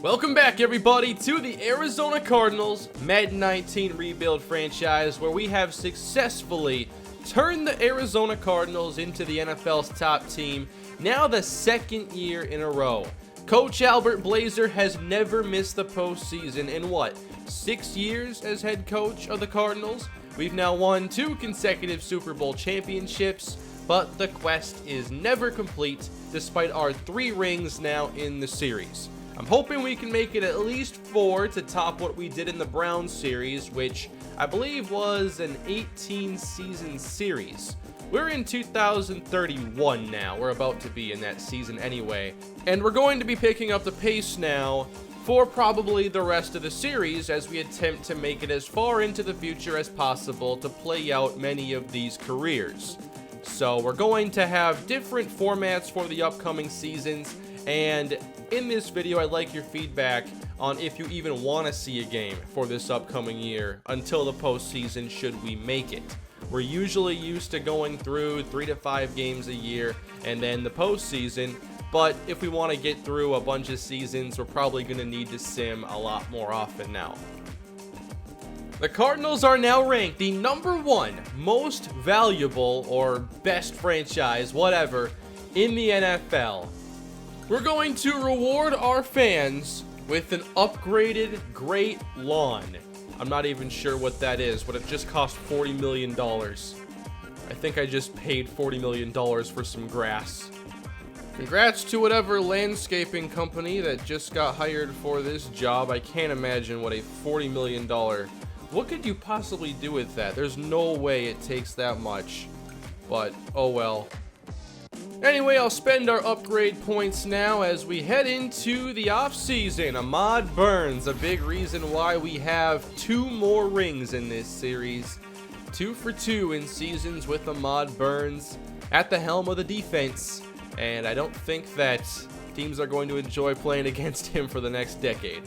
Welcome back, everybody, to the Arizona Cardinals Madden 19 rebuild franchise, where we have successfully turned the Arizona Cardinals into the NFL's top team, now the second year in a row. Coach Albert Blazer has never missed the postseason in 6 years as head coach of the Cardinals? We've now won 2 consecutive Super Bowl championships, but the quest is never complete despite our 3 rings now in the series. I'm hoping we can make it at least 4 to top what we did in the Browns series, which I believe was an 18-season series. We're in 2031 now. We're about to be in that season anyway. And we're going to be picking up the pace now for probably the rest of the series as we attempt to make it as far into the future as possible to play out many of these careers. So we're going to have different formats for the upcoming seasons, and in this video, I'd like your feedback on if you even want to see a game for this upcoming year until the postseason, should we make it. We're usually used to going through 3 to 5 games a year and then the postseason, but if we want to get through a bunch of seasons, we're probably going to need to sim a lot more often now. The Cardinals are now ranked the #1 most valuable or best franchise, whatever, in the NFL. We're going to reward our fans with an upgraded great lawn. I'm not even sure what that is, but it just cost $40 million. I think I just paid $40 million for some grass. Congrats to whatever landscaping company that just got hired for this job. I can't imagine what a $40 million... What could you possibly do with that? There's no way it takes that much. But, oh well. Anyway, I'll spend our upgrade points now as we head into the offseason. Ahmad Burns, a big reason why we have 2 more rings in this series. 2 for 2 in seasons with Ahmad Burns at the helm of the defense. And I don't think that teams are going to enjoy playing against him for the next decade.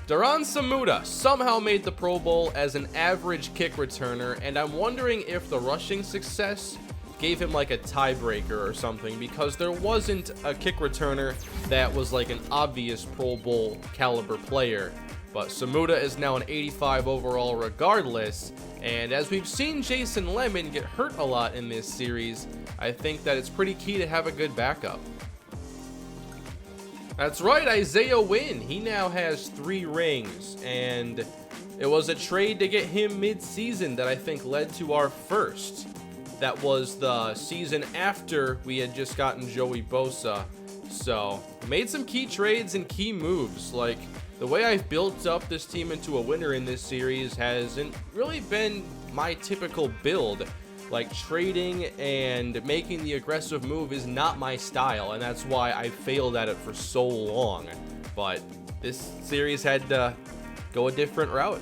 Duran Samuda somehow made the Pro Bowl as an average kick returner, and I'm wondering if the rushing success gave him like a tiebreaker or something, because there wasn't a kick returner that was like an obvious Pro Bowl caliber player. But Samuda is now an 85 overall regardless, and as we've seen Jason Lemon get hurt a lot in this series, I think that it's pretty key to have a good backup. That's right, Isaiah Wynn. He now has 3 rings, and it was a trade to get him mid-season that I think led to our first. That was the season after we had just gotten Joey Bosa. So, made some key trades and key moves. Like, the way I've built up this team into a winner in this series hasn't really been my typical build. Like, trading and making the aggressive move is not my style, and that's why I failed at it for so long. But this series had to go a different route.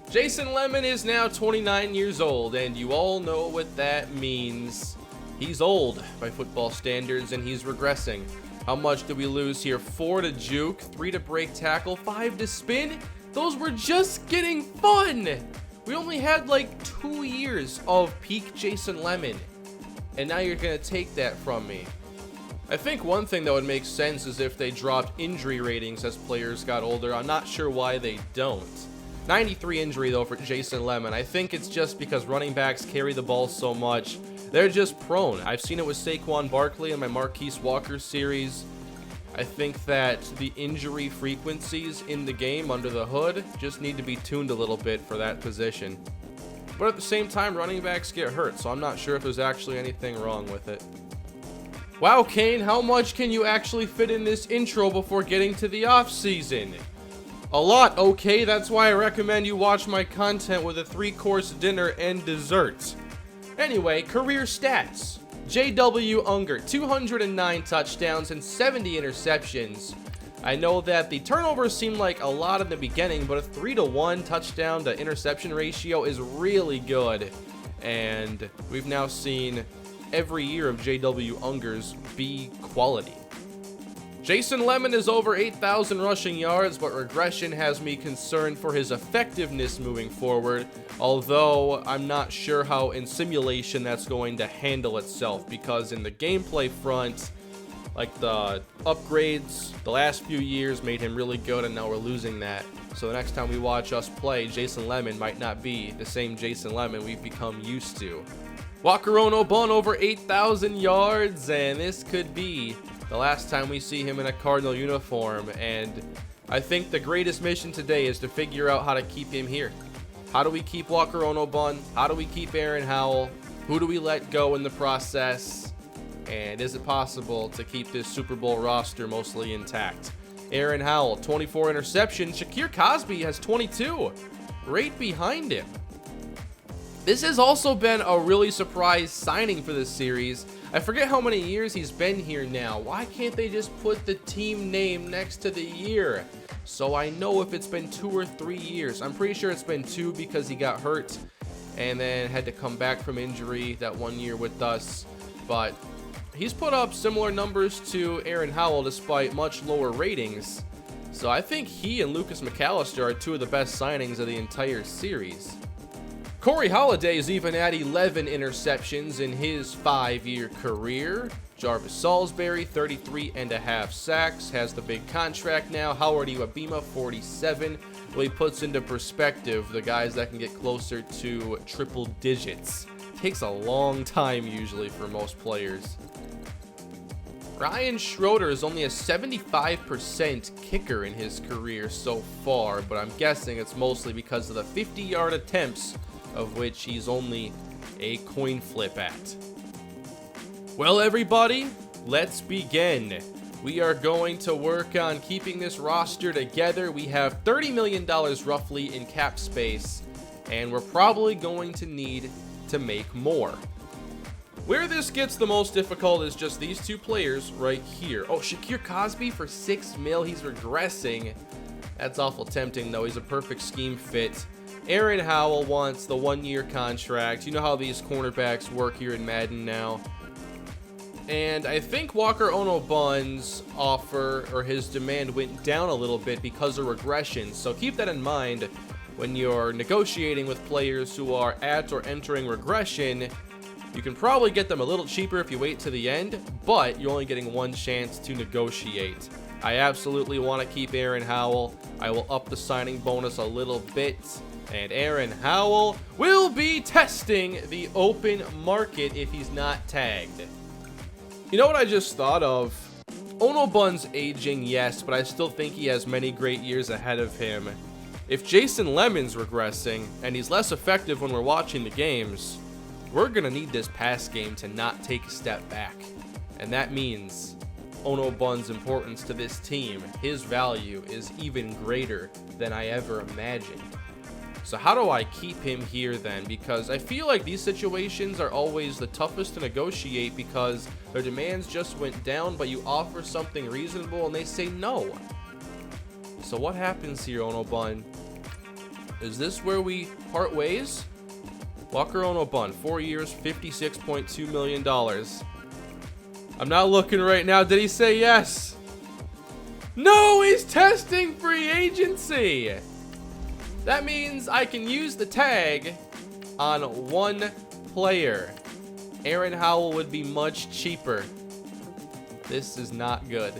Jason Lemon is now 29 years old, and you all know what that means. He's old by football standards, and he's regressing. How much did we lose here? 4 to juke, 3 to break tackle, 5 to spin? Those were just getting fun! We only had like 2 years of peak Jason Lemon, and now you're going to take that from me. I think one thing that would make sense is if they dropped injury ratings as players got older. I'm not sure why they don't. 93 injury though for Jason Lemon. I think it's just because running backs carry the ball so much. They're just prone. I've seen it with Saquon Barkley in my Marquise Walker series. I think that the injury frequencies in the game under the hood just need to be tuned a little bit for that position. But at the same time, running backs get hurt, so I'm not sure if there's actually anything wrong with it. Wow, Kane, how much can you actually fit in this intro before getting to the off-season? A lot, okay? That's why I recommend you watch my content with a 3-course dinner and dessert. Anyway, career stats. J.W. Unger, 209 touchdowns and 70 interceptions. I know that the turnovers seemed like a lot in the beginning, but a 3-to-1 touchdown to interception ratio is really good. And we've now seen every year of J.W. Unger's be quality. Jason Lemon is over 8,000 rushing yards, but regression has me concerned for his effectiveness moving forward, although I'm not sure how in simulation that's going to handle itself, because in the gameplay front, Like the upgrades the last few years made him really good, and now we're losing that. So the next time we watch us play, Jason Lemon might not be the same Jason Lemon we've become used to. Walker Onobun over 8,000 yards, and this could be the last time we see him in a Cardinal uniform. And I think the greatest mission today is to figure out how to keep him here. How do we keep Walker Onobun? How do we keep Aaron Howell? Who do we let go in the process? And is it possible to keep this Super Bowl roster mostly intact? Aaron Howell, 24 interceptions. Shakir Cosby has 22. Right behind him. This has also been a really surprise signing for this series. I forget how many years he's been here now. Why can't they just put the team name next to the year? So I know if it's been 2 or 3 years. I'm pretty sure it's been 2 because he got hurt and then had to come back from injury that 1 year with us. But he's put up similar numbers to Aaron Howell despite much lower ratings. So I think he and Lucas McAllister are 2 of the best signings of the entire series. Corey Holiday is even at 11 interceptions in his 5-year career. Jarvis Salisbury, 33.5 sacks, has the big contract now. Howard Iwabima, 47. Well, he puts into perspective the guys that can get closer to triple digits. Takes a long time usually for most players. Ryan Schroeder is only a 75% kicker in his career so far, but I'm guessing it's mostly because of the 50-yard attempts, of which he's only a coin flip at. Well, everybody, let's begin. We are going to work on keeping this roster together. We have $30 million roughly in cap space, and we're probably going to need to make more. Where this gets the most difficult is just these 2 players right here. Oh, Shakir Cosby for $6 million. He's regressing. That's awful tempting, though. He's a perfect scheme fit. Aaron Howell wants the 1-year contract. You know how these cornerbacks work here in Madden now. And I think Walker Onobun's offer or his demand went down a little bit because of regression. So keep that in mind when you're negotiating with players who are at or entering regression. You can probably get them a little cheaper if you wait to the end, but you're only getting 1 chance to negotiate. I absolutely want to keep Aaron Howell. I will up the signing bonus a little bit. And Aaron Howell will be testing the open market if he's not tagged. You know what I just thought of? Onobun's aging, yes, but I still think he has many great years ahead of him. If Jason Lemon's regressing, and he's less effective when we're watching the games, we're going to need this pass game to not take a step back. And that means Onobun's importance to this team, his value, is even greater than I ever imagined. So how do I keep him here then? Because I feel like these situations are always the toughest to negotiate because their demands just went down, but you offer something reasonable and they say no. So what happens here, Onobun? Is this where we part ways? Walker Onobun, 4 years, $56.2 million. I'm not looking right now. Did he say yes? No, he's testing free agency. That means I can use the tag on 1 player. Aaron Howell would be much cheaper. This is not good.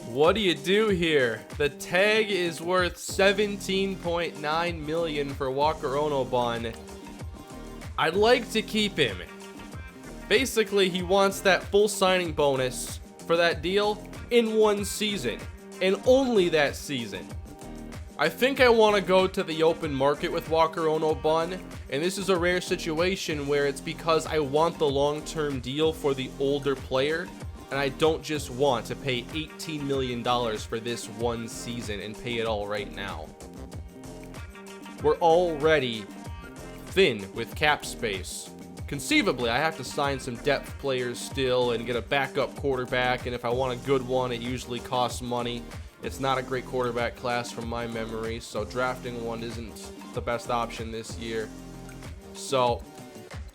What do you do here? The tag is worth $17.9 million for Walker Onobun. I'd like to keep him. Basically, he wants that full signing bonus for that deal in 1 season, and only that season. I think I want to go to the open market with Walker Onobun, and this is a rare situation where it's because I want the long-term deal for the older player, and I don't just want to pay $18 million for this 1 season and pay it all right now. We're already thin with cap space. Conceivably, I have to sign some depth players still and get a backup quarterback, and if I want a good one, it usually costs money. It's not a great quarterback class from my memory, so drafting one isn't the best option this year. So,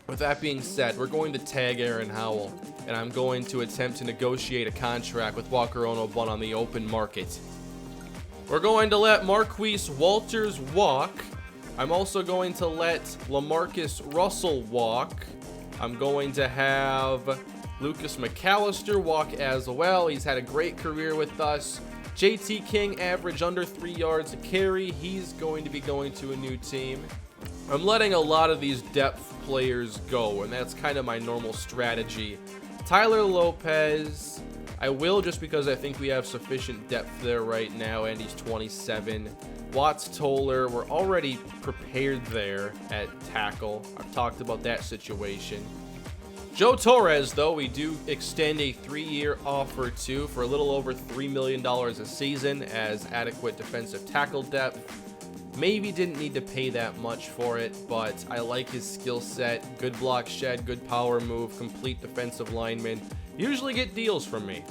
with that being said, we're going to tag Aaron Howell, and I'm going to attempt to negotiate a contract with Walker Onobun on the open market. We're going to let Marquise Walters walk. I'm also going to let LaMarcus Russell walk. I'm going to have Lucas McAllister walk as well. He's had a great career with us. JT King average under 3 yards a carry. He's going to be going to a new team. I'm letting a lot of these depth players go, and that's kind of my normal strategy. Tyler Lopez, I will just because I think we have sufficient depth there right now, and he's 27. Watts Toller, we're already prepared there at tackle. I've talked about that situation. Joe Torres, though, we do extend a 3-year offer to for a little over $3 million a season as adequate defensive tackle depth. Maybe didn't need to pay that much for it, but I like his skill set. Good block shed, good power move, complete defensive lineman. Usually get deals from me.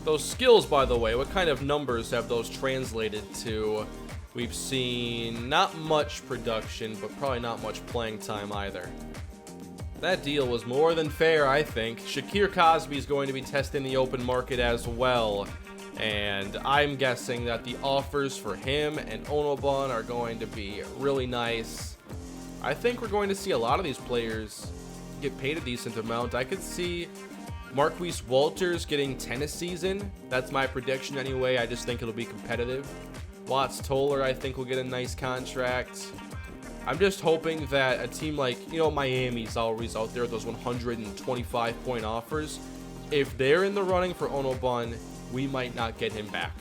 Those skills, by the way, what kind of numbers have those translated to? We've seen not much production, but probably not much playing time either. That deal was more than fair, I think. Shakir Cosby is going to be testing the open market as well. And I'm guessing that the offers for him and Onobun are going to be really nice. I think we're going to see a lot of these players get paid a decent amount. I could see Marquise Walters getting 10 a season. That's my prediction anyway. I just think it'll be competitive. Watts Toller, I think, will get a nice contract. I'm just hoping that a team like, Miami's always out there, those 125-point offers. If they're in the running for Onobun, we might not get him back.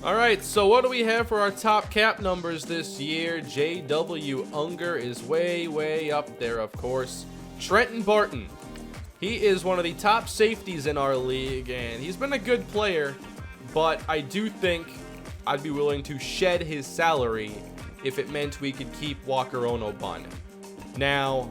All right, so what do we have for our top cap numbers this year? J.W. Unger is way, way up there, of course. Trenton Barton. He is one of the top safeties in our league, and he's been a good player, but I do think I'd be willing to shed his salary if it meant we could keep Walker Onobun. Now,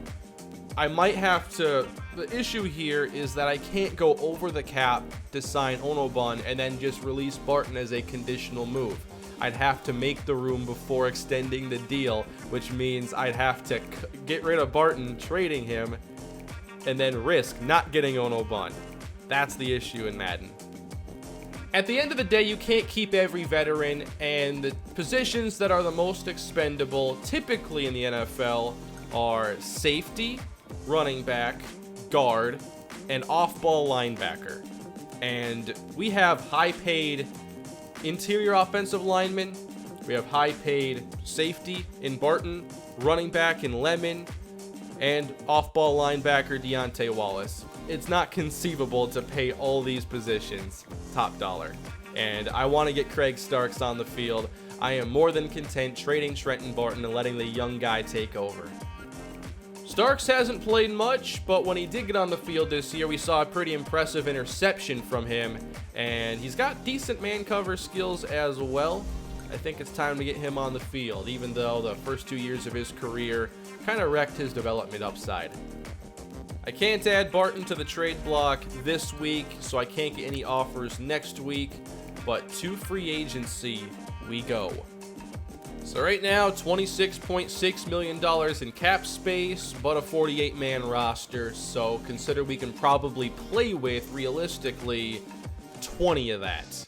I might have to... The issue here is that I can't go over the cap to sign Onobun and then just release Barton as a conditional move. I'd have to make the room before extending the deal, which means I'd have to get rid of Barton, trading him, and then risk not getting Onobun. That's the issue in Madden. At the end of the day, you can't keep every veteran, and the positions that are the most expendable typically in the NFL are safety, running back, guard, and off-ball linebacker. And we have high-paid interior offensive linemen, we have high-paid safety in Barton, running back in Lemon, and off-ball linebacker Deontay Wallace. It's not conceivable to pay all these positions top dollar. And I want to get Craig Starks on the field. I am more than content trading Trenton Barton and letting the young guy take over. Starks hasn't played much, but when he did get on the field this year, we saw a pretty impressive interception from him, and he's got decent man cover skills as well. I think it's time to get him on the field, even though the first 2 years of his career kind of wrecked his development upside. I can't add Barton to the trade block this week, so I can't get any offers next week, but to free agency we go. So right now, $26.6 million in cap space, but a 48-man roster, so consider we can probably play with, realistically, 20 of that.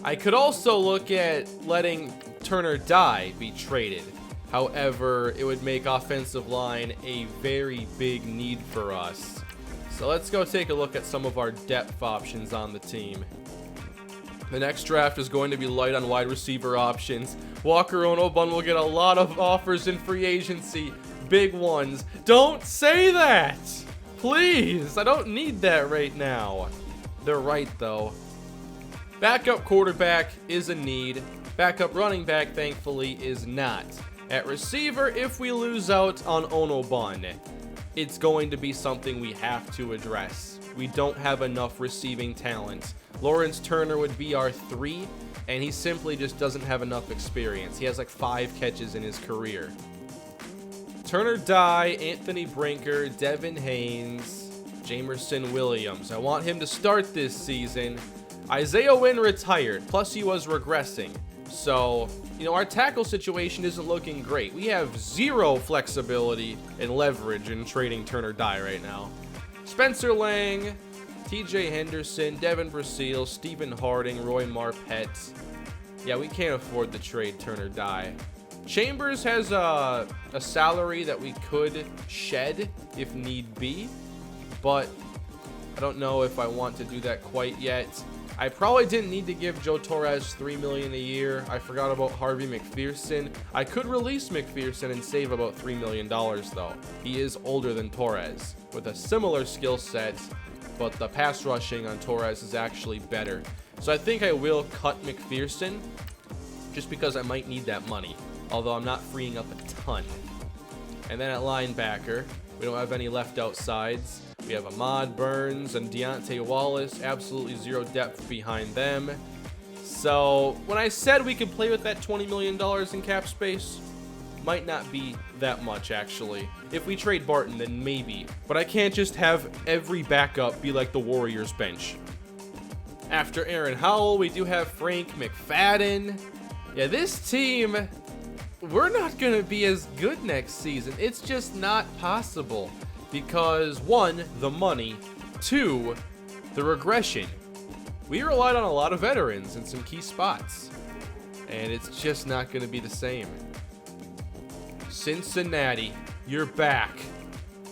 I could also look at letting Turner Dye be traded. However, it would make offensive line a very big need for us. So let's go take a look at some of our depth options on the team. The next draft is going to be light on wide receiver options. Walker Onobun will get a lot of offers in free agency. Big ones. Don't say that! Please! I don't need that right now. They're right, though. Backup quarterback is a need. Backup running back, thankfully, is not. At receiver, if we lose out on Onobun, it's going to be something we have to address. We don't have enough receiving talent. Lawrence Turner would be our 3, and he simply just doesn't have enough experience. He has like 5 catches in his career. Turner Dye, Anthony Brinker, Devin Haynes, Jamerson Williams. I want him to start this season. Isaiah Wynn retired, plus he was regressing. So, our tackle situation isn't looking great. We have 0 flexibility and leverage in trading Turner Dye right now. Spencer Lang, TJ Henderson, Devin Brazil, Stephen Harding, Roy Marpet. Yeah, we can't afford to trade Turner Dye. Chambers has a salary that we could shed if need be. but I don't know if I want to do that quite yet. I probably didn't need to give Joe Torres $3 million a year. I forgot about Harvey McPherson. I could release McPherson and save about $3 million though. He is older than Torres with a similar skill set, but the pass rushing on Torres is actually better. So I think I will cut McPherson just because I might need that money, although I'm not freeing up a ton. And then at linebacker, we don't have any left outsides. We have Ahmad Burns and Deontay Wallace, absolutely zero depth behind them. So when I said we could play with that $20 million in cap space, might not be that much actually. If we trade Barton, then maybe. But I can't just have every backup be like the Warriors bench. After Aaron Howell, we do have Frank McFadden. Yeah, this team, we're not going to be as good next season. It's just not possible. Because 1, the money, 2, the regression. We relied on a lot of veterans in some key spots, and it's just not going to be the same. Cincinnati, you're back.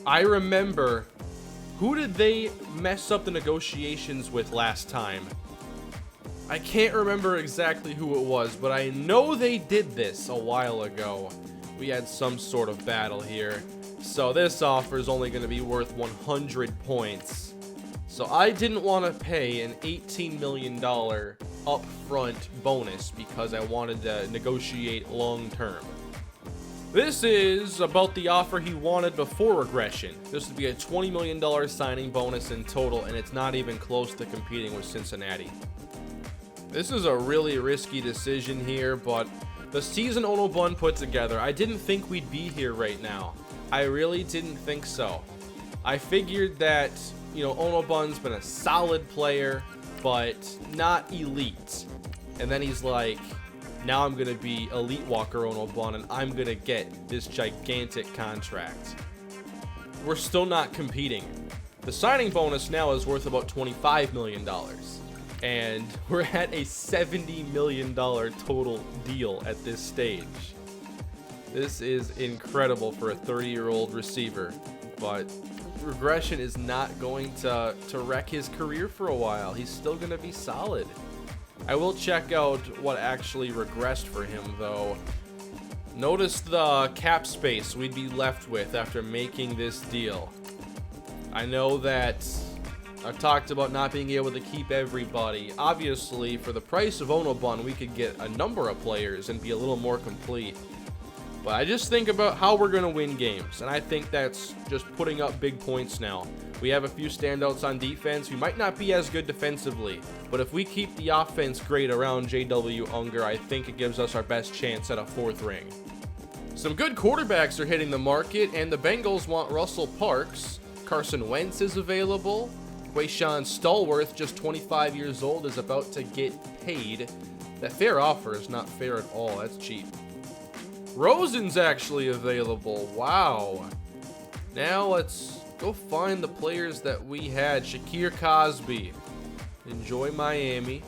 I remember, who did they mess up the negotiations with last time? I can't remember exactly who it was, but I know they did this a while ago. We had some sort of battle here. So this offer is only going to be worth 100 points. So I didn't want to pay an $18 million upfront bonus because I wanted to negotiate long term. This is about the offer he wanted before regression. This would be a $20 million signing bonus in total, and it's not even close to competing with Cincinnati. This is a really risky decision here, but the season Onobun put together, I didn't think we'd be here right now. I really didn't think so. I figured that, Onobun's been a solid player, but not elite. And then he's like, now I'm going to be elite Walker Onobun, and I'm going to get this gigantic contract. We're still not competing. The signing bonus now is worth about $25 million. And we're at a $70 million total deal at this stage. This is incredible for a 30-year-old receiver, but regression is not going to wreck his career for a while. He's still going to be solid. I will check out what actually regressed for him, though. Notice the cap space we'd be left with after making this deal. I know that I've talked about not being able to keep everybody. Obviously, for the price of Onobun, we could get a number of players and be a little more complete. But I just think about how we're going to win games, and I think that's just putting up big points now. We have a few standouts on defense. We might not be as good defensively, but if we keep the offense great around J.W. Unger, I think it gives us our best chance at a 4th ring. Some good quarterbacks are hitting the market, and the Bengals want Russell Parks. Carson Wentz is available. Quayshawn Stallworth, just 25 years old, is about to get paid. That fair offer is not fair at all. That's cheap. Rosen's actually available. Wow. Now let's go find the players that we had. Shakir Cosby. Enjoy Miami.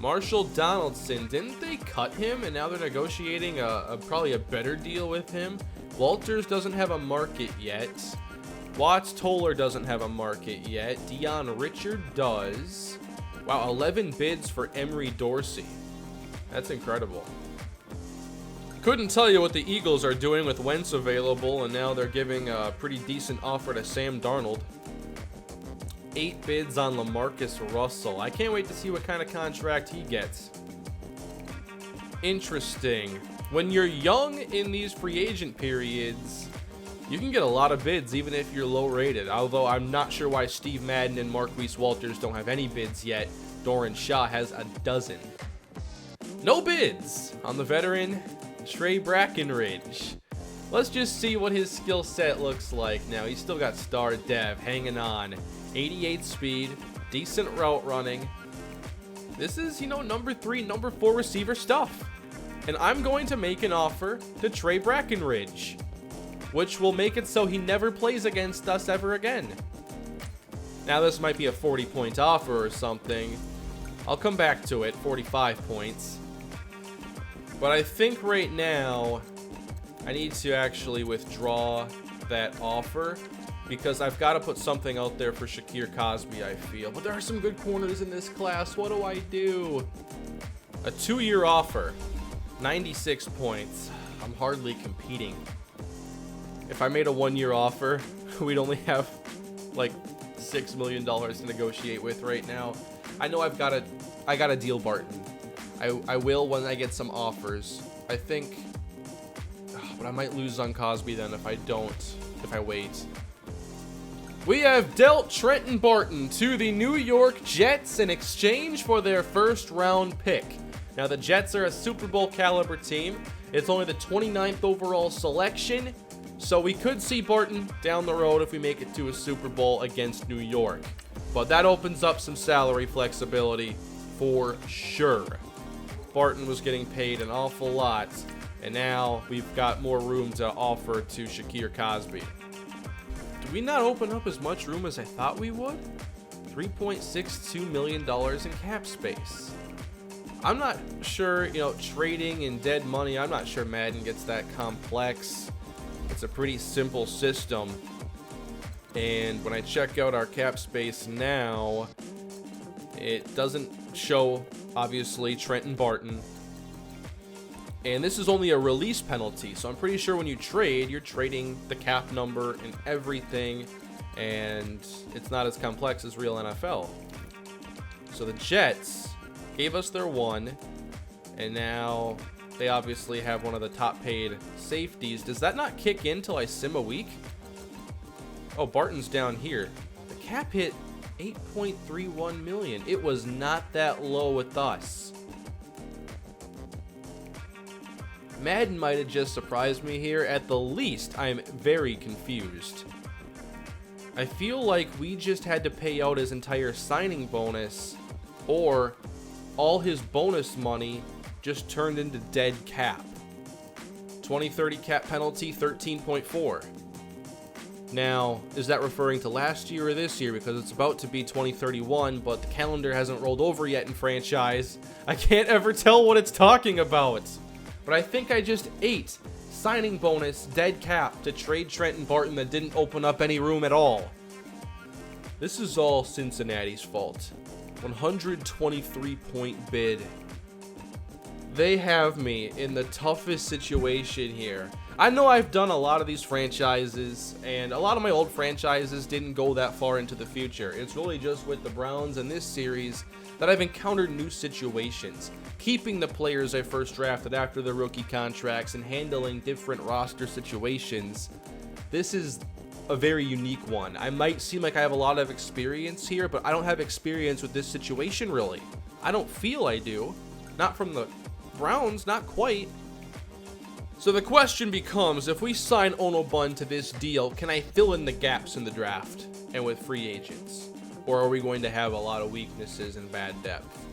Marshall Donaldson. Didn't they cut him and now they're negotiating probably a better deal with him? Walters doesn't have a market yet. Watts Toller doesn't have a market yet. Dion Richard does. Wow, 11 bids for Emery Dorsey. That's incredible. Couldn't tell you what the Eagles are doing with Wentz available, and now they're giving a pretty decent offer to Sam Darnold. 8 bids on LaMarcus Russell. I can't wait to see what kind of contract he gets. Interesting. When you're young in these free agent periods, you can get a lot of bids even if you're low rated. Although I'm not sure why Steve Madden and Marquise Walters don't have any bids yet. Doran Shaw has a dozen. No bids on the veteran Trey Brackenridge. Let's just see what his skill set looks like now. He's still got star dev hanging on. 88 speed, decent route running. This is, number 3, number 4 receiver stuff. And I'm going to make an offer to Trey Brackenridge, which will make it so he never plays against us ever again. Now this might be a 40-point offer or something. I'll come back to it, 45 points. But I think right now, I need to actually withdraw that offer because I've got to put something out there for Shakir Cosby, I feel. But there are some good corners in this class. What do I do? A 2-year offer, 96 points. I'm hardly competing. If I made a 1-year offer, we'd only have like $6 million to negotiate with right now. I know I gotta deal Barton. I will when I get some offers. I think, but I might lose on Cosby then if I wait. We have dealt Trenton Barton to the New York Jets in exchange for their first-round pick. Now, the Jets are a Super Bowl caliber team. It's only the 29th overall selection, so we could see Barton down the road if we make it to a Super Bowl against New York. But that opens up some salary flexibility for sure. Barton was getting paid an awful lot, and now we've got more room to offer to Shakir Cosby. Did we not open up as much room as I thought we would? $3.62 million in cap space. I'm not sure, trading in dead money, I'm not sure Madden gets that complex. It's a pretty simple system. And when I check out our cap space now, it doesn't show, obviously, Trenton Barton. And this is only a release penalty, so I'm pretty sure when you trade, you're trading the cap number and everything, and it's not as complex as real NFL. So the Jets gave us their one, and now they obviously have one of the top paid safeties. Does that not kick in till I sim a week? Oh, Barton's down here. The cap hit $8.31 million. It was not that low with us. Madden might have just surprised me here. At the least, I am very confused. I feel like we just had to pay out his entire signing bonus, or all his bonus money just turned into dead cap. 2030 cap penalty, 13.4. Now, is that referring to last year or this year? Because it's about to be 2031, but the calendar hasn't rolled over yet in franchise. I can't ever tell what it's talking about. But I think I just ate signing bonus, dead cap, to trade Trenton Barton that didn't open up any room at all. This is all Cincinnati's fault. 123-point bid. They have me in the toughest situation here. I know I've done a lot of these franchises, and a lot of my old franchises didn't go that far into the future. It's really just with the Browns and this series that I've encountered new situations, keeping the players I first drafted after their rookie contracts and handling different roster situations. This is a very unique one. I might seem like I have a lot of experience here, but I don't have experience with this situation really. I don't feel I do. Not from the Browns, not quite. So the question becomes, if we sign Onobun to this deal, can I fill in the gaps in the draft and with free agents? Or are we going to have a lot of weaknesses and bad depth?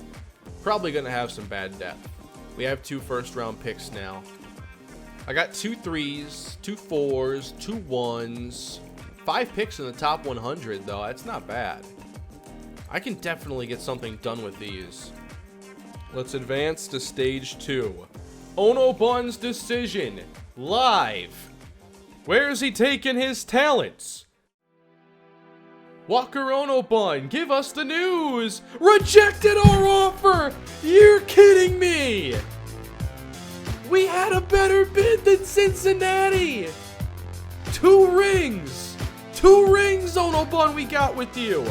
Probably going to have some bad depth. We have 2 first-round picks now. I got 2 3s, 2 4s, 2 1s, 5 picks in the top 100, though. That's not bad. I can definitely get something done with these. Let's advance to stage 2. Onobun's decision, live. Where's he taking his talents? Walker Onobun, give us the news! Rejected our offer! You're kidding me! We had a better bid than Cincinnati! 2 rings! 2 rings, Onobun, we got with you!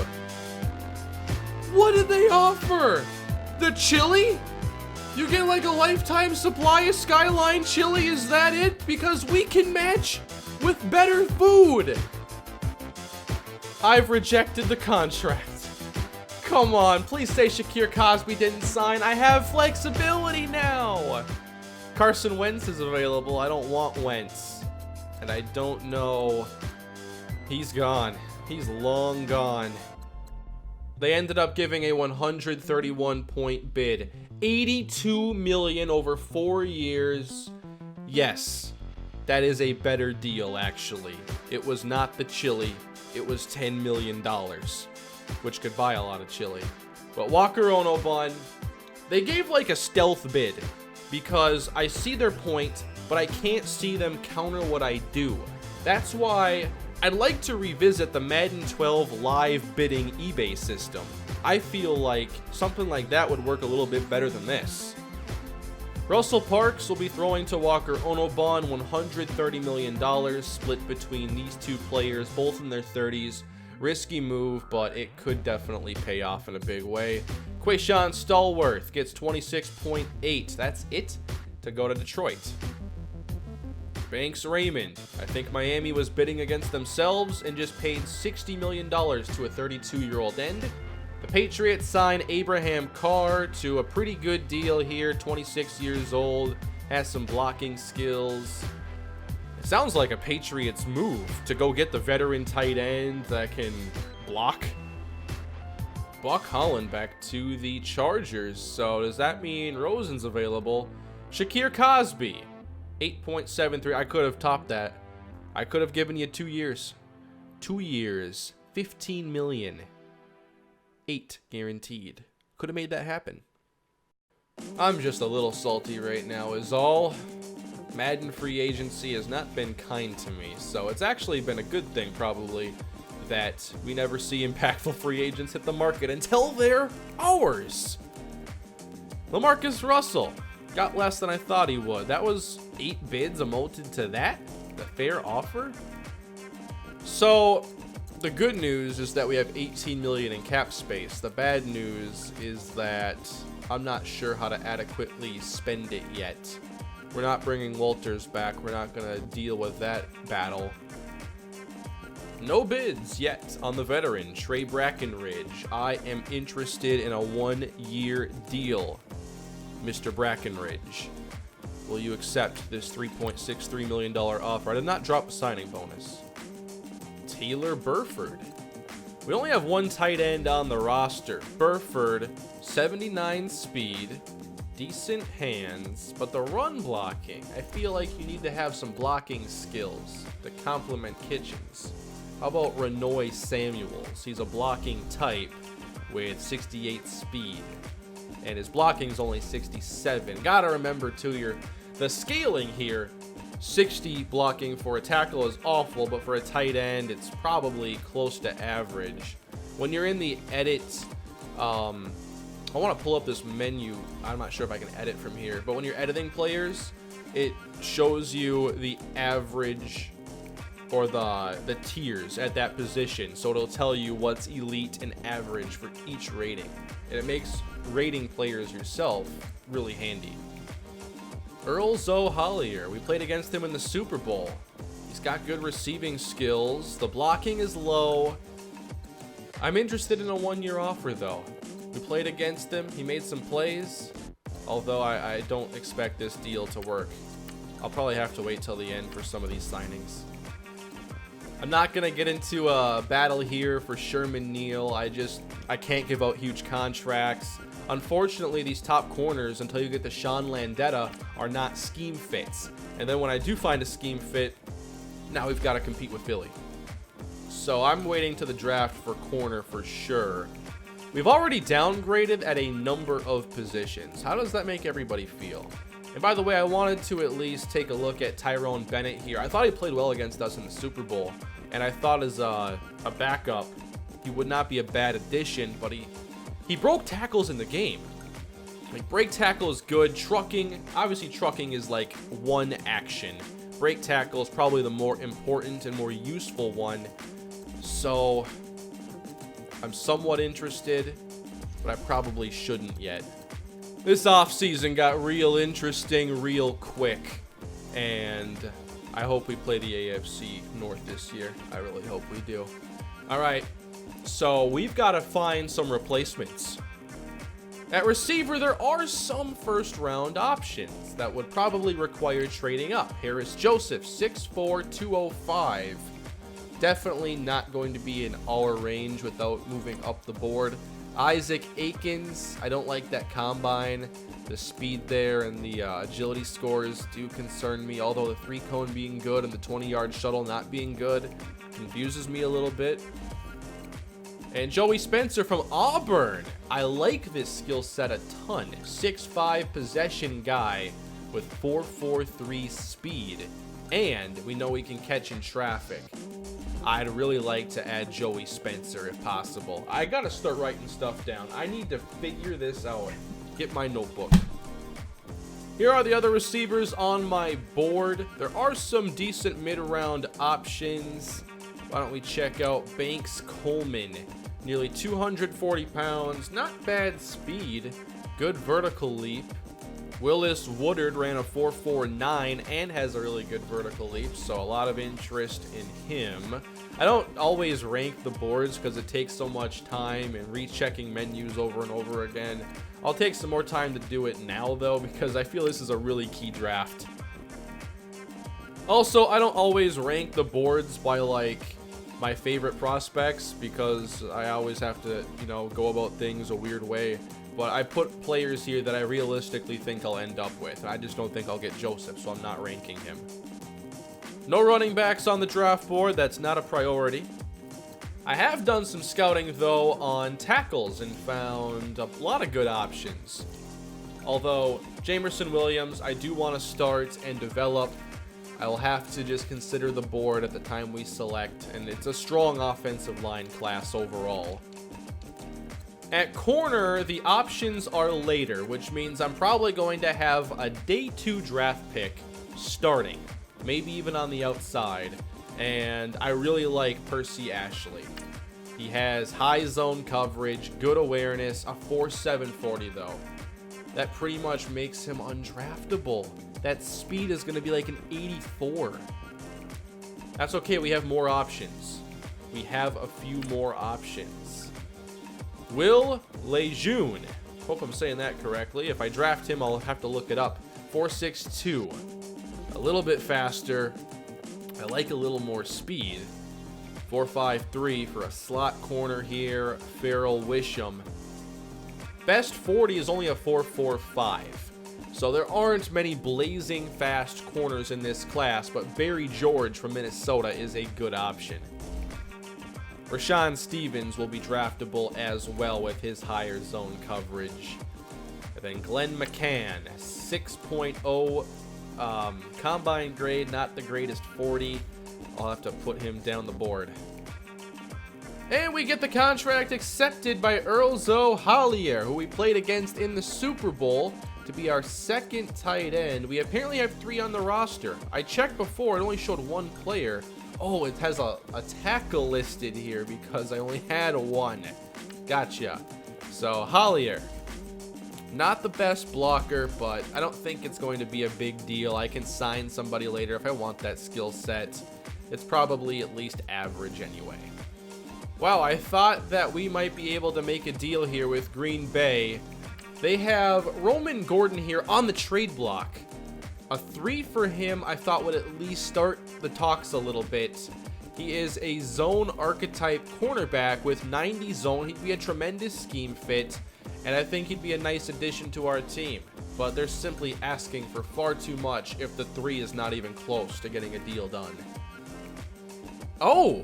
What did they offer? The chili? You get like a lifetime supply of Skyline chili, is that it? Because we can match with better food! I've rejected the contract. Come on, please say Shakir Cosby didn't sign. I have flexibility now. Carson Wentz is available. I don't want Wentz. And I don't know. He's gone. He's long gone. They ended up giving a 131-point bid. $82 million over 4 years. Yes, that is a better deal, actually. It was not the chili. It was $10 million, which could buy a lot of chili. But Walker Onobun, they gave like a stealth bid because I see their point, but I can't see them counter what I do. That's why I'd like to revisit the Madden 12 live bidding eBay system. I feel like something like that would work a little bit better than this. Russell Parks will be throwing to Walker Onobun, $130 million, split between these two players, both in their 30s. Risky move, but it could definitely pay off in a big way. Quayshawn Stallworth gets 26.8. That's it to go to Detroit. Banks Raymond. I think Miami was bidding against themselves and just paid $60 million to a 32-year-old end. The Patriots sign Abraham Carr to a pretty good deal here, 26 years old, has some blocking skills. It sounds like a Patriots move to go get the veteran tight end that can block. Buck Holland back to the Chargers. So does that mean Rosen's available? Shakir Cosby, 8.73. I could have topped that. I could have given you 2 years. 2 years, 15 million. 8 guaranteed. Could have made that happen. I'm just a little salty right now is all. Madden free agency has not been kind to me, so it's actually been a good thing probably that we never see impactful free agents hit the market until they're ours. LaMarcus Russell got less than I thought he would. That was 8 bids amounted to that? The fair offer? So the good news is that we have 18 million in cap space. The bad news is that I'm not sure how to adequately spend it yet. We're not bringing Walters back. We're not going to deal with that battle. No bids yet on the veteran, Trey Brackenridge. I am interested in a 1-year deal, Mr. Brackenridge. Will you accept this $3.63 million offer? I did not drop a signing bonus. Taylor Burford. We only have one tight end on the roster. Burford, 79 speed, decent hands, but the run blocking, I feel like you need to have some blocking skills to complement Kitchens. How about Renoy Samuels? He's a blocking type with 68 speed, and his blocking is only 67. Gotta remember too, the scaling here. 60 blocking for a tackle is awful, but for a tight end, it's probably close to average. When you're in the edit, I want to pull up this menu. I'm not sure if I can edit from here, but when you're editing players, it shows you the average or the tiers at that position. So it'll tell you what's elite and average for each rating. And it makes rating players yourself really handy. Earl Zoe Hollier. We played against him in the Super Bowl. He's got good receiving skills. The blocking is low. I'm interested in a 1-year offer though. We played against him. He made some plays. Although I don't expect this deal to work. I'll probably have to wait till the end for some of these signings. I'm not going to get into a battle here for Sherman Neal. I can't give out huge contracts. Unfortunately, these top corners, until you get to Sean Landetta, are not scheme fits. And then when I do find a scheme fit, now we've got to compete with Philly. So I'm waiting to the draft for corner for sure. We've already downgraded at a number of positions. How does that make everybody feel? And by the way, I wanted to at least take a look at Tyrone Bennett here. I thought he played well against us in the Super Bowl, and I thought as a backup, he would not be a bad addition, but he broke tackles in the game. Like, break tackle is good. Trucking, obviously trucking is like one action. Break tackle is probably the more important and more useful one. So I'm somewhat interested, but I probably shouldn't yet. This offseason got real interesting real quick, and I hope we play the AFC North this year. I really hope we do. All right, so we've got to find some replacements. At receiver, there are some first-round options that would probably require trading up. Harris Joseph, 6'4", 205. Definitely not going to be in our range without moving up the board. Isaac Akins, I don't like that combine. The speed there and the agility scores do concern me, although the 3-cone being good and the 20-yard shuttle not being good confuses me a little bit. And Joey Spencer from Auburn. I like this skill set a ton. 6'5" possession guy with 4.43 speed, and we know he can catch in traffic. I'd really like to add Joey Spencer if possible. I gotta start writing stuff down. I need to figure this out. Get my notebook. Here are the other receivers on my board. There are some decent mid-round options. Why don't we check out Banks Coleman? Nearly 240 pounds, not bad speed, good vertical leap. Willis Woodard ran a 4.49 and has a really good vertical leap, so a lot of interest in him. I don't always rank the boards because it takes so much time and rechecking menus over and over again. I'll take some more time to do it now though, because I feel this is a really key draft. Also, I don't always rank the boards by like my favorite prospects because I always have to, go about things a weird way. But I put players here that I realistically think I'll end up with. And I just don't think I'll get Joseph, so I'm not ranking him. No running backs on the draft board. That's not a priority. I have done some scouting, though, on tackles and found a lot of good options. Although, Jamerson Williams, I do want to start and develop. I will have to just consider the board at the time we select. And it's a strong offensive line class overall. At corner, the options are later, which means I'm probably going to have a day 2 draft pick starting, maybe even on the outside, and I really like Percy Ashley. He has high zone coverage, good awareness, a 4.7 40 though. That pretty much makes him undraftable. That speed is going to be like an 84. That's okay, we have more options. We have a few more options. Will Lejeune. Hope I'm saying that correctly. If I draft him, I'll have to look it up. 4.62. A little bit faster. I like a little more speed. 4.53 for a slot corner here. Farrell Wisham. Best 40 is only a 4.45. So there aren't many blazing fast corners in this class, but Barry George from Minnesota is a good option. Rashawn Stevens will be draftable as well with his higher zone coverage. And then Glenn McCann, 6.0 combine grade, not the greatest 40. I'll have to put him down the board. And we get the contract accepted by Earlzo Hollier, who we played against in the Super Bowl, to be our second tight end. We apparently have 3 on the roster. I checked before, it only showed 1 player. Oh, it has a tackle listed here because I only had 1. Gotcha. So, Hollier. Not the best blocker, but I don't think it's going to be a big deal. I can sign somebody later if I want that skill set. It's probably at least average anyway. Wow, I thought that we might be able to make a deal here with Green Bay. They have Roman Gordon here on the trade block. A 3 for him I thought would at least start the talks a little bit. He is a zone archetype cornerback with 90 zone. He'd be a tremendous scheme fit, and I think he'd be a nice addition to our team. But they're simply asking for far too much if the 3 is not even close to getting a deal done. Oh,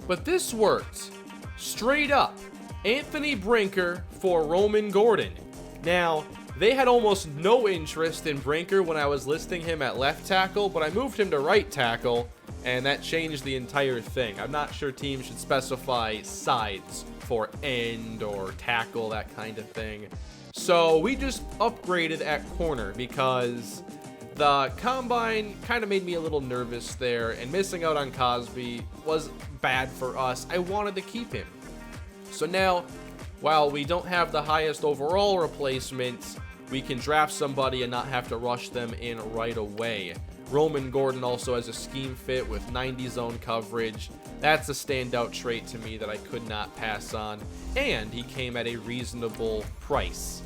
but this worked. Straight up, Anthony Brinker for Roman Gordon. Now, they had almost no interest in Brinker when I was listing him at left tackle, but I moved him to right tackle, and that changed the entire thing. I'm not sure teams should specify sides for end or tackle, that kind of thing. So we just upgraded at corner because the combine kind of made me a little nervous there, and missing out on Cosby was bad for us. I wanted to keep him. So now, while we don't have the highest overall replacement, we can draft somebody and not have to rush them in right away. Roman Gordon also has a scheme fit with 90 zone coverage. That's a standout trait to me that I could not pass on, and he came at a reasonable price.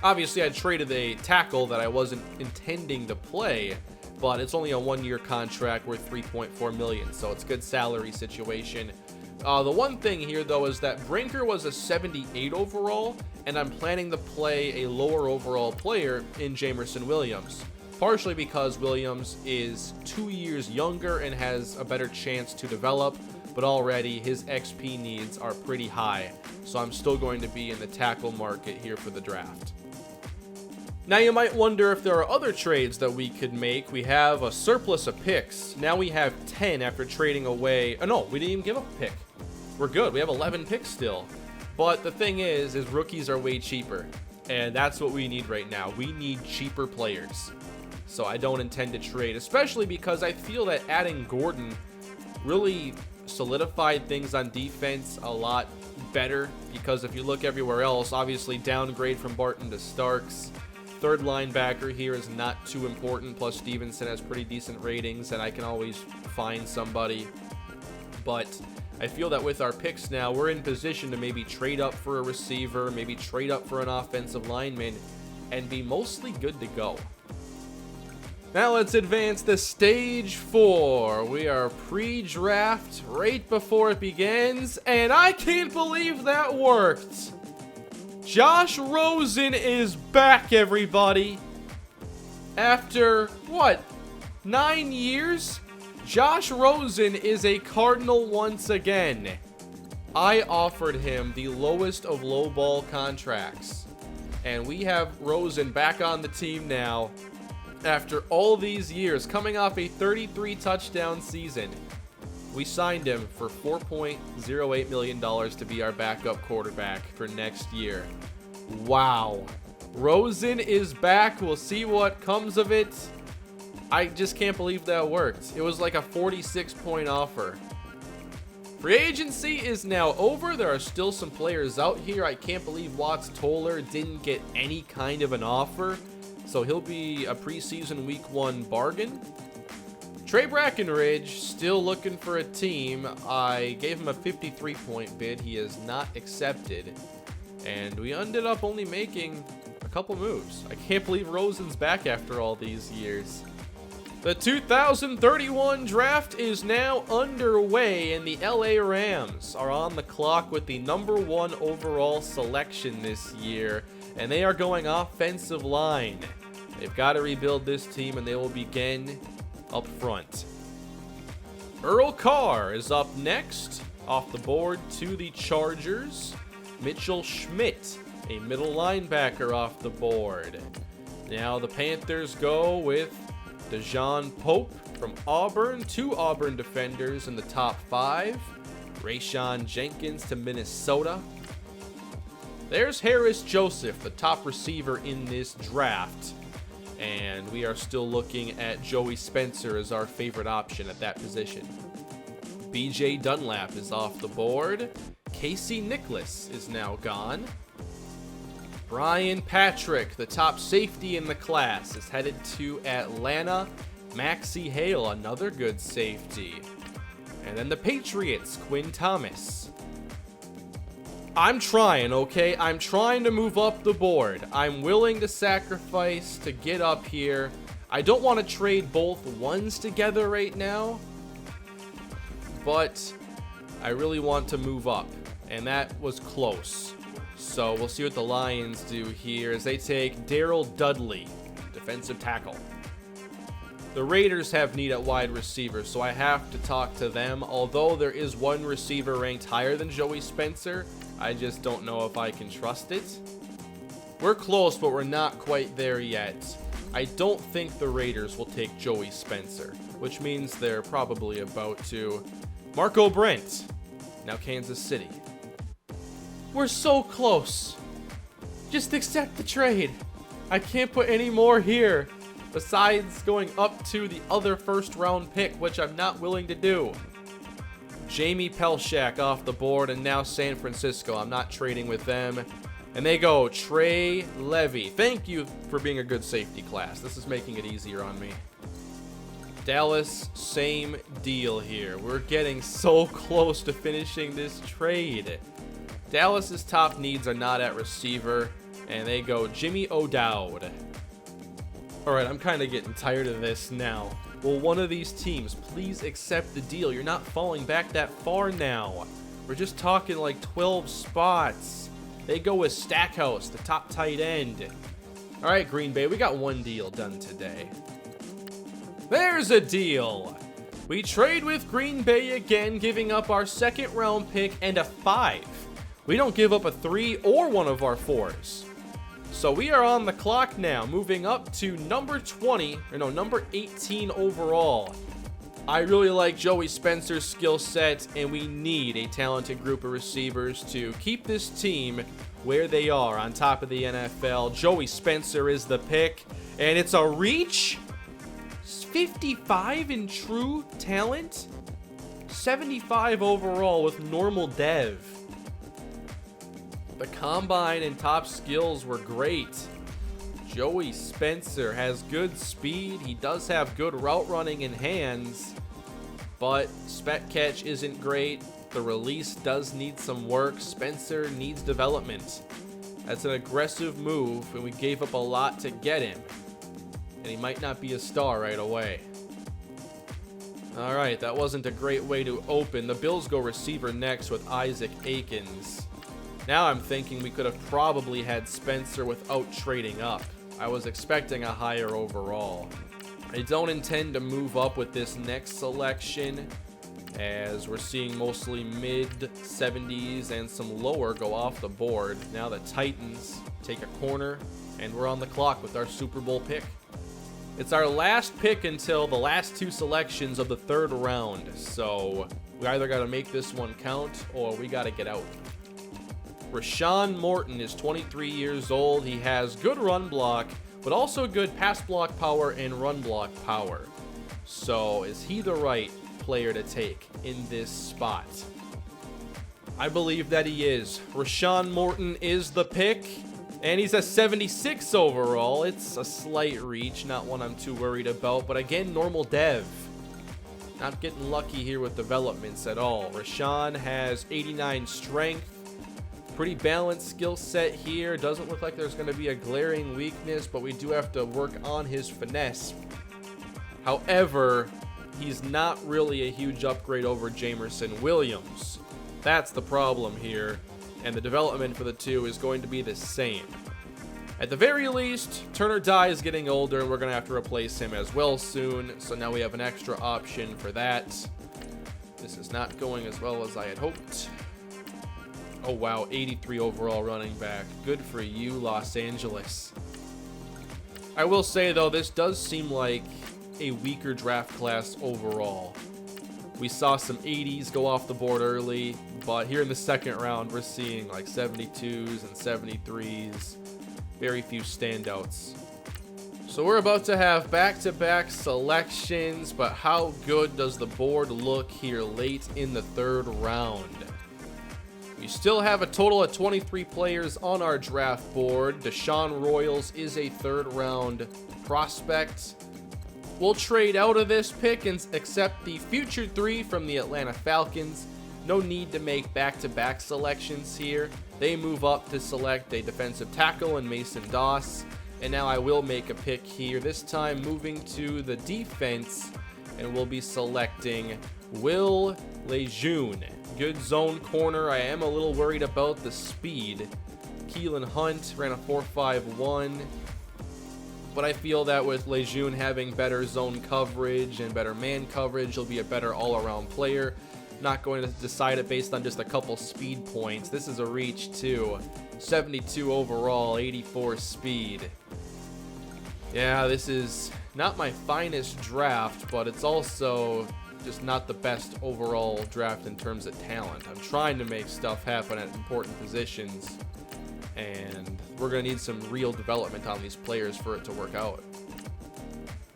Obviously, I traded a tackle that I wasn't intending to play, but it's only a 1-year contract worth $3.4 million, so it's a good salary situation. The one thing here, though, is that Brinker was a 78 overall, and I'm planning to play a lower overall player in Jamerson Williams. Partially because Williams is 2 years younger and has a better chance to develop, but already his XP needs are pretty high, so I'm still going to be in the tackle market here for the draft. Now you might wonder if there are other trades that we could make. We have a surplus of picks. Now we have 10 after trading away. Oh no, we didn't even give up a pick. We're good. We have 11 picks still. But the thing is rookies are way cheaper. And that's what we need right now. We need cheaper players. So I don't intend to trade, especially because I feel that adding Gordon really solidified things on defense a lot better. Because if you look everywhere else, obviously downgrade from Barton to Starks. Third linebacker here is not too important. Plus Stevenson has pretty decent ratings, and I can always find somebody. But I feel that with our picks now, we're in position to maybe trade up for a receiver, maybe trade up for an offensive lineman, and be mostly good to go. Now let's advance to stage 4. We are pre-draft right before it begins, and I can't believe that worked. Josh Rosen is back, everybody. After, what, 9 years? Josh Rosen is a Cardinal once again. I offered him the lowest of low ball contracts. And we have Rosen back on the team now. After all these years, coming off a 33 touchdown season. We signed him for $4.08 million to be our backup quarterback for next year. Wow. Rosen is back. We'll see what comes of it. I just can't believe that worked. It was like a 46-point offer. Free agency is now over. There are still some players out here. I can't believe Watts Toller didn't get any kind of an offer. So he'll be a preseason week 1 bargain. Trey Brackenridge, still looking for a team. I gave him a 53-point bid. He has not accepted. And we ended up only making a couple moves. I can't believe Rosen's back after all these years. The 2031 draft is now underway, and the LA Rams are on the clock with the #1 overall selection this year. And they are going offensive line. They've got to rebuild this team, and they will begin up front. Earl Carr is up next, off the board to the Chargers. Mitchell Schmidt, a middle linebacker, off the board. Now the Panthers go with Dejon Pope from Auburn, 2 Auburn defenders in the top 5. Rayshawn Jenkins to Minnesota. There's Harris Joseph, the top receiver in this draft. And we are still looking at Joey Spencer as our favorite option at that position. BJ Dunlap is off the board. Casey Nicholas is now gone. Brian Patrick, the top safety in the class, is headed to Atlanta. Maxie Hale, another good safety. And then the Patriots, Quinn Thomas. I'm trying, okay? I'm trying to move up the board. I'm willing to sacrifice to get up here. I don't want to trade both ones together right now, but I really want to move up, and that was close. So we'll see what the Lions do here as they take Darrell Dudley, defensive tackle. The Raiders have need at wide receiver, so I have to talk to them. Although there is one receiver ranked higher than Joey Spencer, I just don't know if I can trust it. We're close, but we're not quite there yet. I don't think the Raiders will take Joey Spencer, which means they're probably about to. Marco Brent, now Kansas City. We're so close. Just accept the trade. I can't put any more here besides going up to the other first-round pick, which I'm not willing to do. Jamie Pelshak off the board, and now San Francisco. I'm not trading with them. And they go Trey Levy. Thank you for being a good safety class. This is making it easier on me. Dallas, same deal here. We're getting so close to finishing this trade. Dallas's top needs are not at receiver, and they go Jimmy O'Dowd. All right, I'm kind of getting tired of this now. Will one of these teams please accept the deal? You're not falling back that far now. We're just talking like 12 spots. They go with Stackhouse, the top tight end. All right, Green Bay, we got one deal done today. There's a deal. We trade with Green Bay again, giving up our second-round pick and a 5. We don't give up a 3 or one of our 4s. So we are on the clock now, moving up to number 18 overall. I really like Joey Spencer's skill set, and we need a talented group of receivers to keep this team where they are on top of the NFL. Joey Spencer is the pick, and it's a reach. 55 in true talent, 75 overall with normal dev. The combine and top skills were great. Joey Spencer has good speed. He does have good route running and hands, but spec catch isn't great. The release does need some work. Spencer needs development. That's an aggressive move, and we gave up a lot to get him. And he might not be a star right away. All right, that wasn't a great way to open. The Bills go receiver next with Isaac Akins. Now I'm thinking we could have probably had Spencer without trading up. I was expecting a higher overall. I don't intend to move up with this next selection, as we're seeing mostly mid-70s and some lower go off the board. Now the Titans take a corner, and we're on the clock with our Super Bowl pick. It's our last pick until the last two selections of the third round, so we either got to make this one count or we got to get out. Rashawn Morton is 23 years old. He has good run block, but also good pass block power and run block power. So is he the right player to take in this spot? I believe that he is. Rashawn Morton is the pick, and he's a 76 overall. It's a slight reach, not one I'm too worried about, but again, normal dev. Not getting lucky here with developments at all. Rashawn has 89 strength. Pretty balanced skill set here. Doesn't look like there's going to be a glaring weakness, but we do have to work on his finesse. However, he's not really a huge upgrade over Jamerson Williams. That's the problem here, and the development for the two is going to be the same. At the very least, Turner Dye is getting older, and we're going to have to replace him as well soon, so now we have an extra option for that. This is not going as well as I had hoped. Oh wow, 83 overall running back. Good for you, Los Angeles. I will say though, this does seem like a weaker draft class overall. We saw some 80s go off the board early, but here in the second round, we're seeing like 72s and 73s. Very few standouts. So we're about to have back-to-back selections, but how good does the board look here late in the third round? We still have a total of 23 players on our draft board. Deshaun Royals is a third-round prospect. We'll trade out of this pick and accept the future 3 from the Atlanta Falcons. No need to make back-to-back selections here. They move up to select a defensive tackle in Mason Doss. And now I will make a pick here, this time moving to the defense, and we'll be selecting Will Lejeune. Good zone corner. I am a little worried about the speed. Keelan Hunt ran a 4.51, but I feel that with Lejeune having better zone coverage and better man coverage, he'll be a better all-around player. Not going to decide it based on just a couple speed points. This is a reach too. 72 overall, 84 speed. Yeah, this is not my finest draft, but it's also just not the best overall draft in terms of talent. I'm trying to make stuff happen at important positions, and we're going to need some real development on these players for it to work out.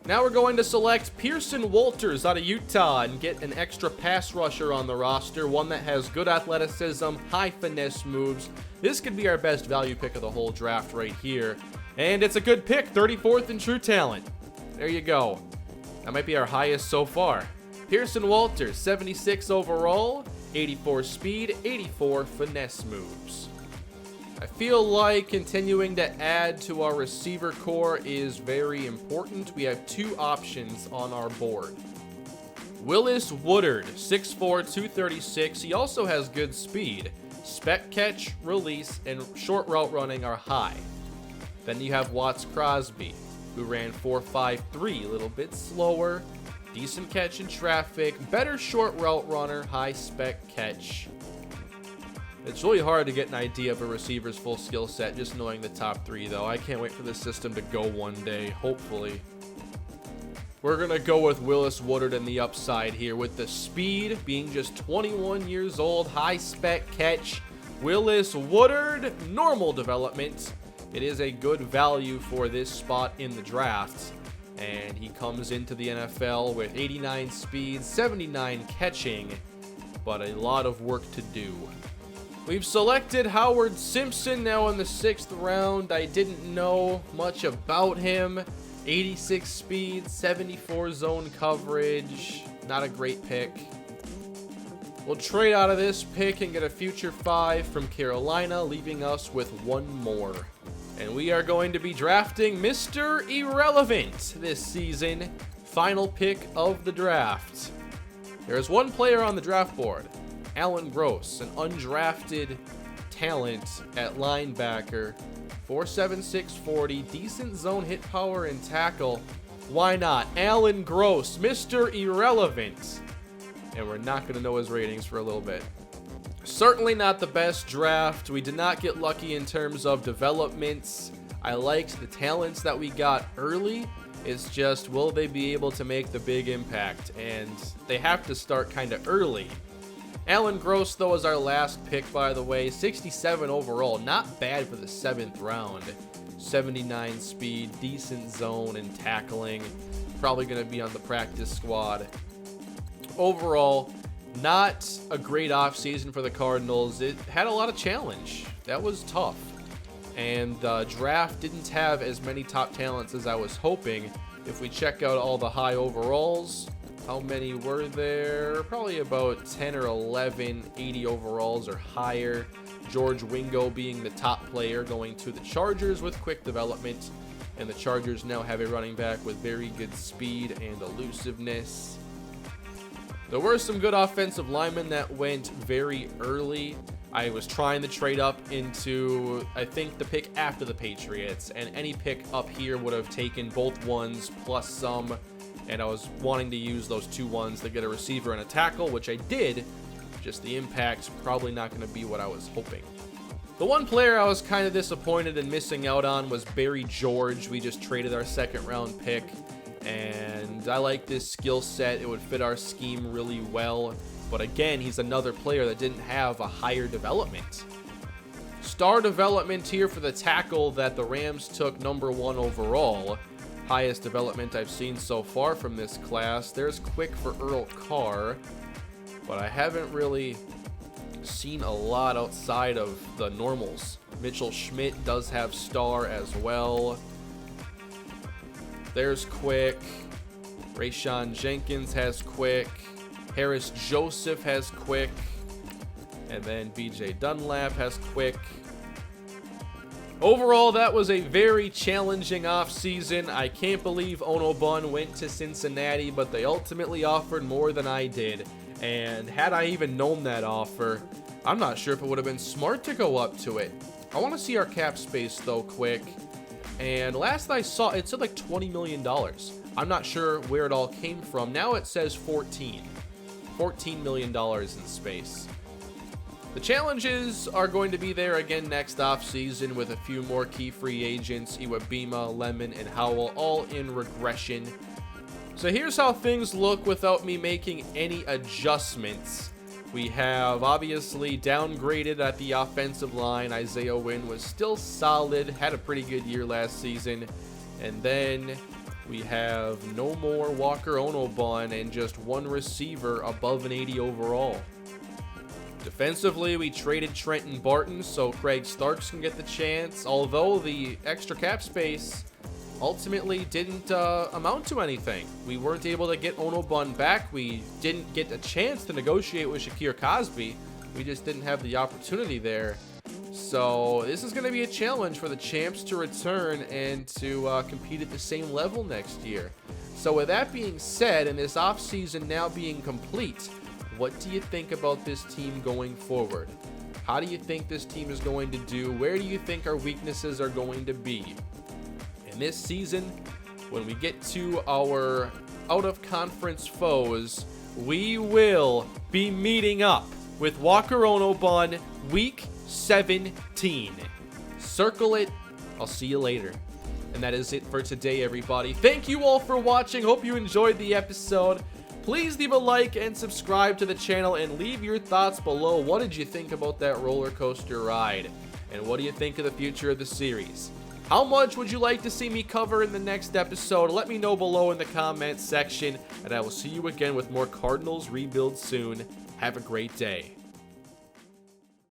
Now we're going to select Pearson Walters out of Utah and get an extra pass rusher on the roster, one that has good athleticism, high finesse moves. This could be our best value pick of the whole draft right here. And it's a good pick, 34th in true talent. There you go. That might be our highest so far. Pearson Walters, 76 overall, 84 speed, 84 finesse moves. I feel like continuing to add to our receiver core is very important. We have two options on our board. Willis Woodard, 6'4", 236. He also has good speed. Spec catch, release, and short route running are high. Then you have Watts Crosby, who ran 4.53, a little bit slower. Decent catch in traffic, better short route runner, high spec catch. It's really hard to get an idea of a receiver's full skill set just knowing the top 3, though. I can't wait for this system to go one day, hopefully. We're going to go with Willis Woodard in the upside here with the speed, being just 21 years old, high spec catch. Willis Woodard, normal development. It is a good value for this spot in the draft. And he comes into the NFL with 89 speed, 79 catching, but a lot of work to do. We've selected Howard Simpson now in the 6th round. I didn't know much about him. 86 speed, 74 zone coverage. Not a great pick. We'll trade out of this pick and get a future 5 from Carolina, leaving us with 1 more. And we are going to be drafting Mr. Irrelevant this season. Final pick of the draft. There's 1 player on the draft board. Alan Gross, an undrafted talent at linebacker. 4.76 40, decent zone hit power and tackle. Why not? Alan Gross, Mr. Irrelevant. And we're not going to know his ratings for a little bit. Certainly not the best draft. We did not get lucky in terms of developments. I liked the talents that we got early. It's just, will they be able to make the big impact? And they have to start kind of early. Alan Gross, though, is our last pick, by the way. 67 overall. Not bad for the 7th round. 79 speed, decent zone and tackling. Probably going to be on the practice squad. Overall, not a great offseason for the Cardinals. It had a lot of challenge. That was tough. And the draft didn't have as many top talents as I was hoping. If we check out all the high overalls, how many were there? Probably about 10 or 11 80 overalls or higher. George Wingo being the top player, going to the Chargers with quick development. And the Chargers now have a running back with very good speed and elusiveness. There were some good offensive linemen that went very early. I was trying to trade up into, I think, the pick after the Patriots. And any pick up here would have taken both 1s plus some. And I was wanting to use those 2 1s to get a receiver and a tackle, which I did. Just the impact's probably not going to be what I was hoping. The one player I was kind of disappointed in missing out on was Barry George. We just traded our 2nd round pick. And I like this skill set. It would fit our scheme really well. But again, he's another player that didn't have a higher development. Star development here for the tackle that the Rams took number 1 overall. Highest development I've seen so far from this class. There's quick for Earl Carr, but I haven't really seen a lot outside of the normals. Mitchell Schmidt does have star as well. There's quick. Rayshawn Jenkins has quick. Harris Joseph has quick. And then BJ Dunlap has quick. Overall, that was a very challenging offseason. I can't believe Onobun went to Cincinnati, but they ultimately offered more than I did. And had I even known that offer, I'm not sure if it would have been smart to go up to it. I want to see our cap space, though, quick. And last I saw, it said like $20 million. I'm not sure where it all came from. Now it says $14 million in space. The challenges are going to be there again next offseason with a few more key free agents, Iwabima, Lemon, and Howell, all in regression. So here's how things look without me making any adjustments. We have obviously downgraded at the offensive line. Isaiah Wynn was still solid, had a pretty good year last season. And then we have no more Walker Onobun and just 1 receiver above an 80 overall. Defensively, we traded Trenton Barton so Craig Starks can get the chance, although the extra cap space ultimately didn't amount to anything. We weren't able to get Onobun back. We didn't get a chance to negotiate with Shakir Cosby. We just didn't have the opportunity there. So this is going to be a challenge for the champs to return and to compete at the same level next year. So with that being said, and this offseason now being complete, what do you think about this team going forward? How do you think this team is going to do? Where do you think our weaknesses are going to be? And this season, when we get to our out-of-conference foes, we will be meeting up with Walker Onobun, Week 17. Circle it. I'll see you later. And that is it for today, everybody. Thank you all for watching. Hope you enjoyed the episode. Please leave a like and subscribe to the channel and leave your thoughts below. What did you think about that roller coaster ride? And what do you think of the future of the series? How much would you like to see me cover in the next episode? Let me know below in the comments section, and I will see you again with more Cardinals Rebuild soon. Have a great day.